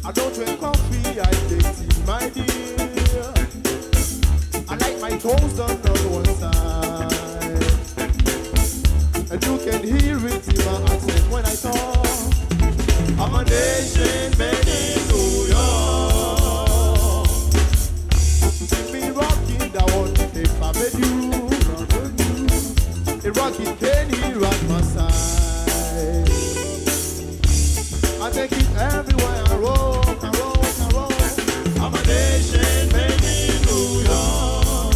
I don't drink coffee, I take tea, my dear. I like my toast done on one side, and you can hear it in my accent when I talk. I'm a nation made in New York. Keep me rocking that one if I made you. The rocking Kenny rock my side. I take it everywhere I roll, I roll, I roll. I'm a nation made in New York.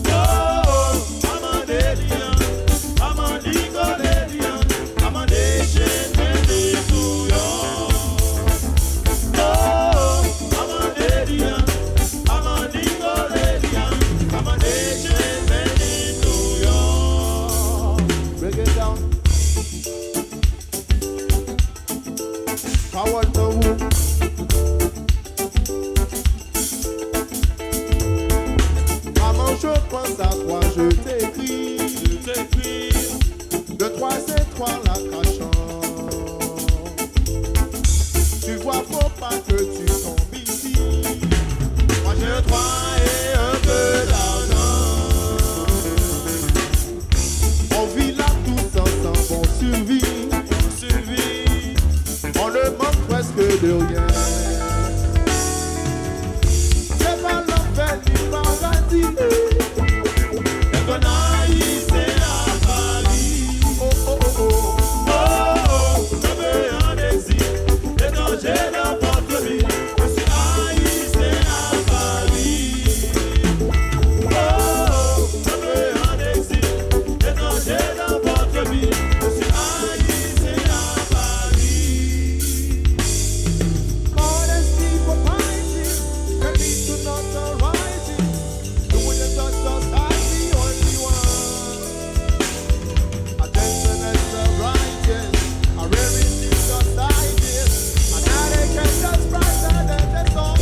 Oh, I'm a alien, I'm a legal alien. I'm a nation made in New York. Oh, I'm a alien, I'm a legal alien. I'm a nation made in New York. Break it down. Power to who? Maman, je pense à toi, je t'écris. De 3 c'est 3 la cachant. Tu vois, faut pas que tu tombes ici. Moi j'ai 3 et un peu d'argent. On vit là tous ensemble, on survit. On ne manque presque de rien. C'est pas l'enfer ni paradis. Et qu'on aille, c'est à Paris. Oh, oh, oh, oh. Oh, oh, je veux un exil. Les dangers de votre vie. Je suis haï, c'est à Paris. Oh, oh, je veux un exil. Les dangers de votre vie. Je suis haï, c'est à Paris. Honesty for fighting, can lead to notoriety. Doing the touch just as the only one. Attention is the righteous, a rarity just like this. And now they can just brighter than the sun.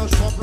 Shop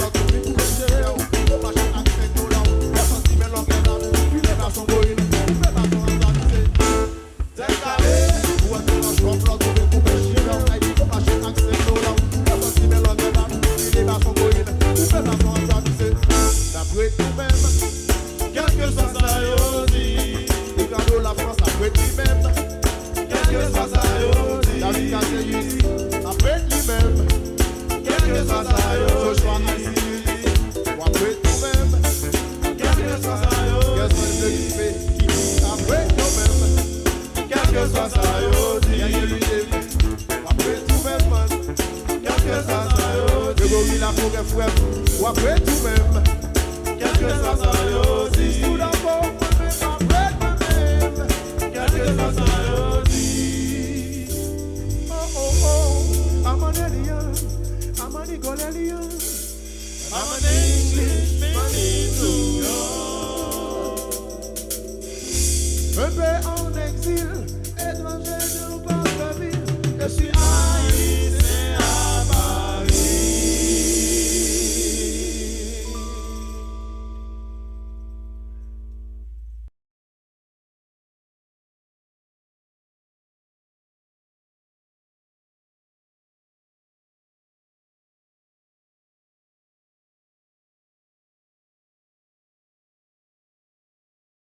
la forêt frère, ou après tout même. Quel que soit ça aussi. Tout d'abord, moi-même, après moi-même. Quel que soit ça aussi. Oh, oh, oh. I'm an alien. I'm an eagle alien. I'm an Englishman in New York. Un peu en exil, étranger de Barbaville. Je suis